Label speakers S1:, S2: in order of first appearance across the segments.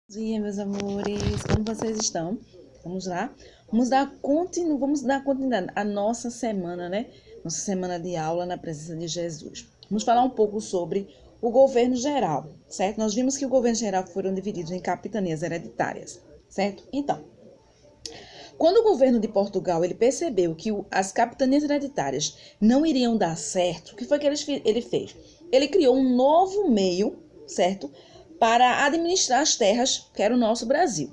S1: Bom dia, meus amores, como vocês estão? Vamos lá? Vamos dar continuidade à nossa semana, né? Nossa semana de aula na presença de Jesus. Vamos falar um pouco sobre o governo geral, certo? Nós vimos que o governo geral foram divididos em capitanias hereditárias, certo? Então, quando o governo de Portugal ele percebeu que as capitanias hereditárias não iriam dar certo, o que foi que ele fez? Ele criou um novo meio, certo? Para administrar as terras que era o nosso Brasil.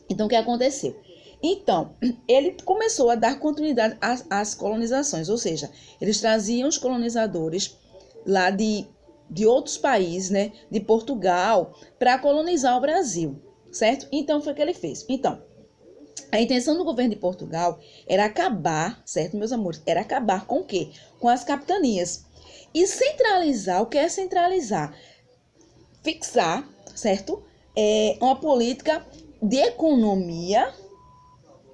S1: Então, o que aconteceu? Então, ele começou a dar continuidade às colonizações, ou seja, eles traziam os colonizadores lá de outros países, né, de Portugal, para colonizar o Brasil, certo? Então, foi o que ele fez. Então, a intenção do governo de Portugal era acabar, certo, meus amores? Era acabar com o quê? Com as capitanias. E centralizar, o que é centralizar? Fixar, certo? Uma política de economia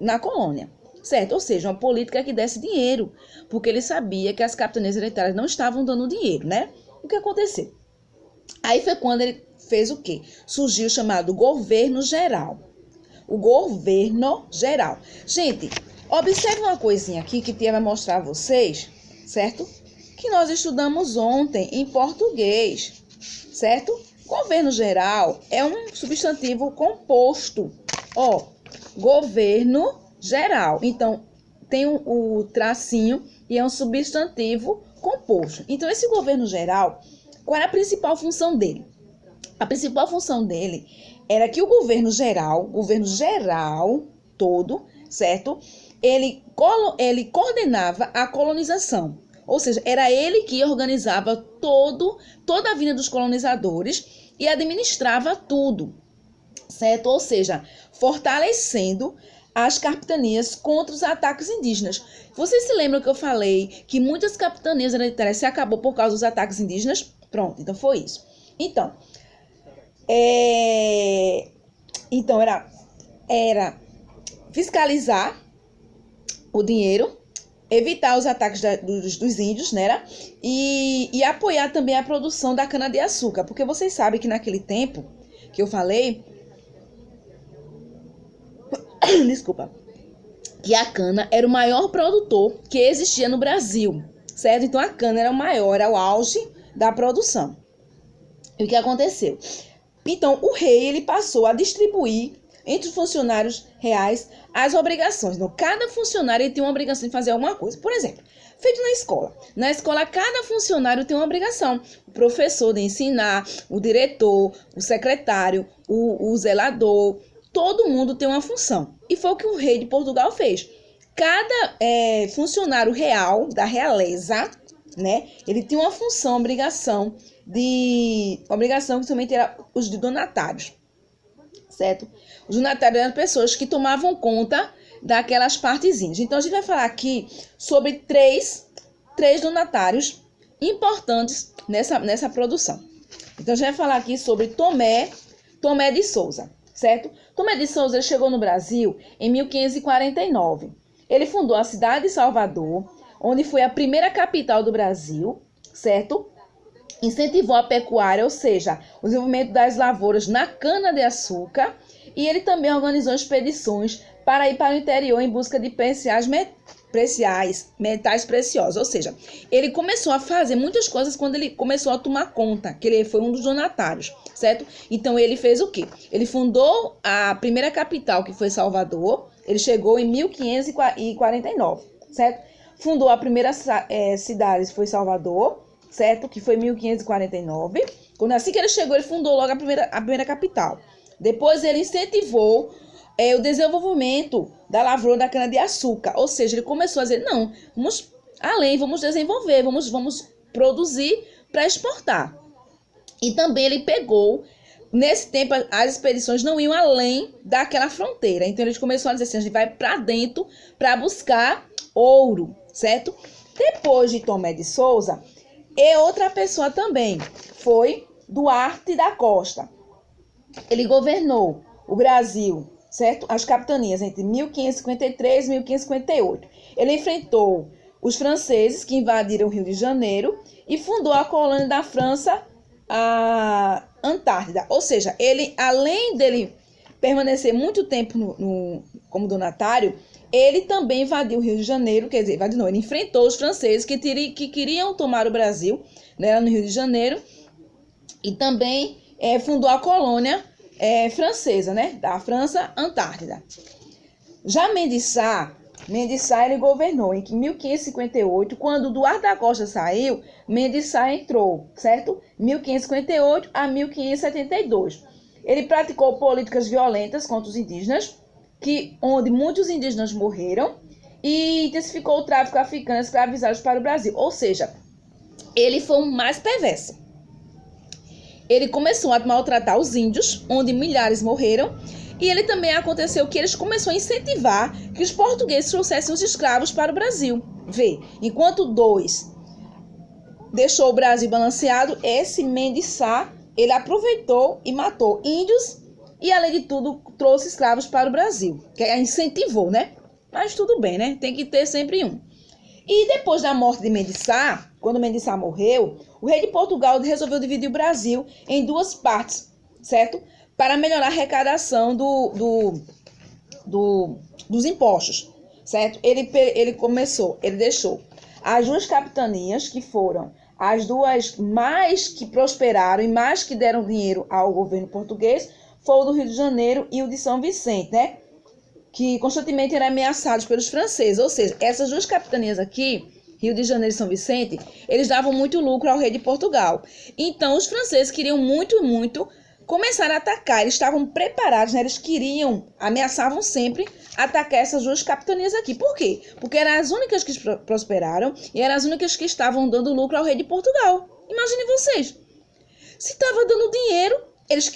S1: na colônia, certo? Ou seja, uma política que desse dinheiro, porque ele sabia que as capitanias hereditárias não estavam dando dinheiro, né? O que aconteceu? Aí foi quando ele fez o quê? Surgiu o chamado governo geral. O governo geral. Gente, observe uma coisinha aqui que Tia vai mostrar a vocês, certo? Que nós estudamos ontem em português, certo? Governo geral é um substantivo composto. Ó, governo geral. Então, tem o tracinho e é um substantivo composto. Então, esse governo geral, qual era a principal função dele? A principal função dele era que o governo geral todo, certo? Ele coordenava a colonização. Ou seja, era ele que organizava toda a vida dos colonizadores e administrava tudo, certo? Ou seja, fortalecendo as capitanias contra os ataques indígenas. Vocês se lembram que eu falei que muitas capitanias hereditárias se acabou por causa dos ataques indígenas? Pronto, então foi isso. Então, era fiscalizar o dinheiro, evitar os ataques dos índios, né? E apoiar também a produção da cana-de-açúcar, porque vocês sabem que naquele tempo que eu falei, desculpa, que a cana era o maior produtor que existia no Brasil, certo? Então a cana era o maior, era o auge da produção. E o que aconteceu? Então o rei ele passou a distribuir entre os funcionários reais as obrigações. Então, cada funcionário ele tem uma obrigação de fazer alguma coisa. Por exemplo, feito na escola. Na escola, cada funcionário tem uma obrigação. O professor de ensinar, o diretor, o secretário, o zelador, todo mundo tem uma função. E foi o que o rei de Portugal fez. Cada funcionário real, da realeza, né, ele tinha uma função, obrigação que somente era os de donatários, certo? Os donatários eram pessoas que tomavam conta daquelas partezinhas. Então, a gente vai falar aqui sobre três donatários importantes nessa produção. Então, a gente vai falar aqui sobre Tomé de Souza, certo? Tomé de Souza ele chegou no Brasil em 1549. Ele fundou a cidade de Salvador, onde foi a primeira capital do Brasil, certo? Incentivou a pecuária, ou seja, o desenvolvimento das lavouras na cana-de-açúcar, e ele também organizou expedições para ir para o interior em busca de metais preciosos. Ou seja, ele começou a fazer muitas coisas quando ele começou a tomar conta, que ele foi um dos donatários, certo? Então, ele fez o quê? Ele fundou a primeira capital, que foi Salvador. Ele chegou em 1549, certo? Fundou a primeira cidade, que foi Salvador, certo? Que foi em 1549. Quando assim que ele chegou, ele fundou logo a primeira capital. Depois ele incentivou o desenvolvimento da lavoura da cana-de-açúcar. Ou seja, ele começou a dizer, não, vamos desenvolver, vamos produzir para exportar. E também ele pegou, nesse tempo as expedições não iam além daquela fronteira. Então ele começou a dizer assim, a gente vai para dentro para buscar ouro, certo? Depois de Tomé de Souza, e outra pessoa também foi Duarte da Costa. Ele governou o Brasil, certo? As capitanias entre 1553 e 1558. Ele enfrentou os franceses que invadiram o Rio de Janeiro e fundou a colônia da França Antártida. Ou seja, ele, além dele permanecer muito tempo como donatário, ele também invadiu o Rio de Janeiro, quer dizer, invadiu não, ele enfrentou os franceses que queriam tomar o Brasil, né, no Rio de Janeiro, e também fundou a colônia francesa, né, da França Antártida. Já Mendes Sá, ele governou em 1558, quando Duarte da Costa saiu, Mendes Sá entrou, certo? 1558 a 1572. Ele praticou políticas violentas contra os indígenas, onde muitos indígenas morreram, e intensificou o tráfico africano escravizados para o Brasil. Ou seja, ele foi o mais perverso. Ele começou a maltratar os índios, onde milhares morreram, e ele também aconteceu que eles começou a incentivar que os portugueses trouxessem os escravos para o Brasil. Vê, enquanto dois deixou o Brasil balanceado, esse Mendes Sá, ele aproveitou e matou índios e, além de tudo, trouxe escravos para o Brasil. Que incentivou, né? Mas tudo bem, né? Tem que ter sempre um. E depois da morte de Mendes Sá, quando Mendes Sá morreu, o rei de Portugal resolveu dividir o Brasil em duas partes, certo? Para melhorar a arrecadação dos impostos, certo? Ele deixou as duas capitanias, que foram as duas mais que prosperaram e mais que deram dinheiro ao governo português, foi o do Rio de Janeiro e o de São Vicente, né? Que constantemente eram ameaçados pelos franceses. Ou seja, essas duas capitanias aqui, Rio de Janeiro e São Vicente, eles davam muito lucro ao rei de Portugal. Então, os franceses queriam muito começar a atacar. Eles estavam preparados, né? Eles ameaçavam sempre atacar essas duas capitanias aqui. Por quê? Porque eram as únicas que prosperaram e eram as únicas que estavam dando lucro ao rei de Portugal. Imaginem vocês. Se estava dando dinheiro,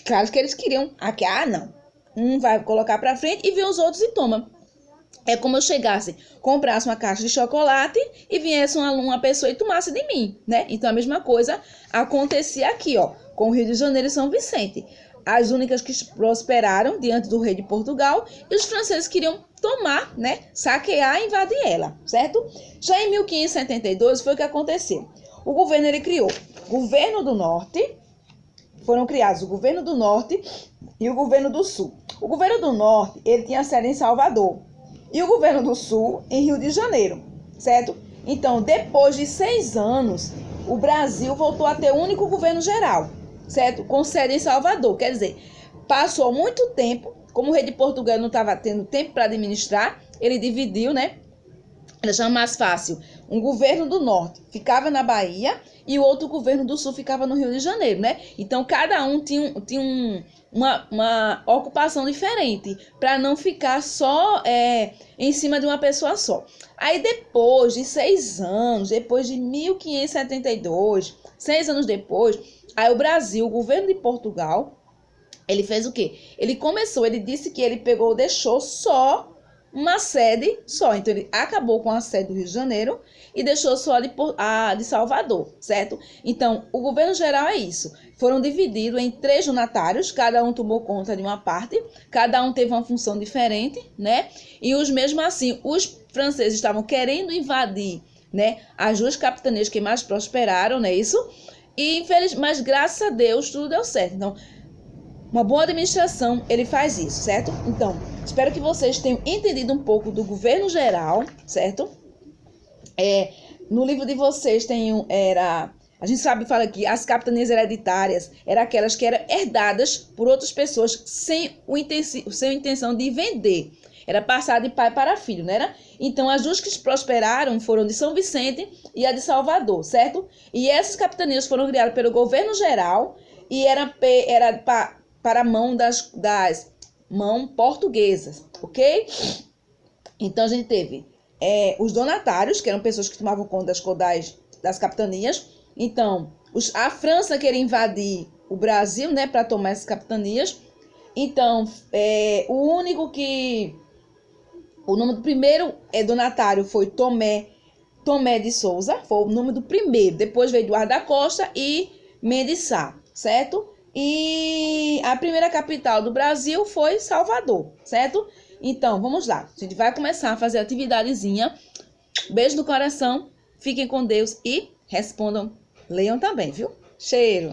S1: claro que eles queriam. Não. Um vai colocar para frente e vê os outros e toma. É como eu chegasse, comprasse uma caixa de chocolate e viesse uma pessoa e tomasse de mim, né? Então a mesma coisa acontecia aqui, ó, com o Rio de Janeiro e São Vicente. As únicas que prosperaram diante do rei de Portugal, e os franceses queriam tomar, né? Saquear e invadir ela, certo? Já em 1572 foi o que aconteceu. O governo ele criou governo do Norte. Foram criados o governo do Norte e o governo do Sul. O governo do Norte, ele tinha sede em Salvador. E o governo do Sul, em Rio de Janeiro, certo? Então, depois de 6 anos, o Brasil voltou a ter um único governo geral, certo? Com sede em Salvador. Quer dizer, passou muito tempo, como o rei de Portugal não estava tendo tempo para administrar, ele dividiu, né? Ele achava mais fácil. Um governo do Norte ficava na Bahia e o outro governo do Sul ficava no Rio de Janeiro, né? Então, cada um tinha uma ocupação diferente, para não ficar só em cima de uma pessoa só. Aí, depois de 6 anos, depois de 1572, 6 anos depois, aí o Brasil, o governo de Portugal, ele fez o quê? Ele disse que ele deixou só uma sede só. Então, ele acabou com a sede do Rio de Janeiro e deixou só a de Salvador, certo? Então, o governo geral é isso. Foram divididos em 3 donatários, cada um tomou conta de uma parte, cada um teve uma função diferente, né? E mesmo assim, os franceses estavam querendo invadir, né, as duas capitanias que mais prosperaram, não é isso? Mas graças a Deus tudo deu certo. Então, uma boa administração, ele faz isso, certo? Então, espero que vocês tenham entendido um pouco do governo geral, certo? No livro de vocês a gente fala que as capitanias hereditárias eram aquelas que eram herdadas por outras pessoas sem intenção de vender. Era passar de pai para filho, não era? Então, as duas que prosperaram foram de São Vicente e a de Salvador, certo? E essas capitanias foram criadas pelo governo geral e era para a mão das mãos portuguesas, ok? Então, a gente teve os donatários, que eram pessoas que tomavam conta das capitanias. Então, a França queria invadir o Brasil, né, para tomar essas capitanias. Então, o nome do primeiro donatário foi Tomé de Souza, foi o nome do primeiro. Depois veio Duarte da Costa e Mendes Sá, certo? E a primeira capital do Brasil foi Salvador, certo? Então, vamos lá. A gente vai começar a fazer a atividadezinha. Beijo no coração. Fiquem com Deus e respondam. Leiam também, viu? Cheiro!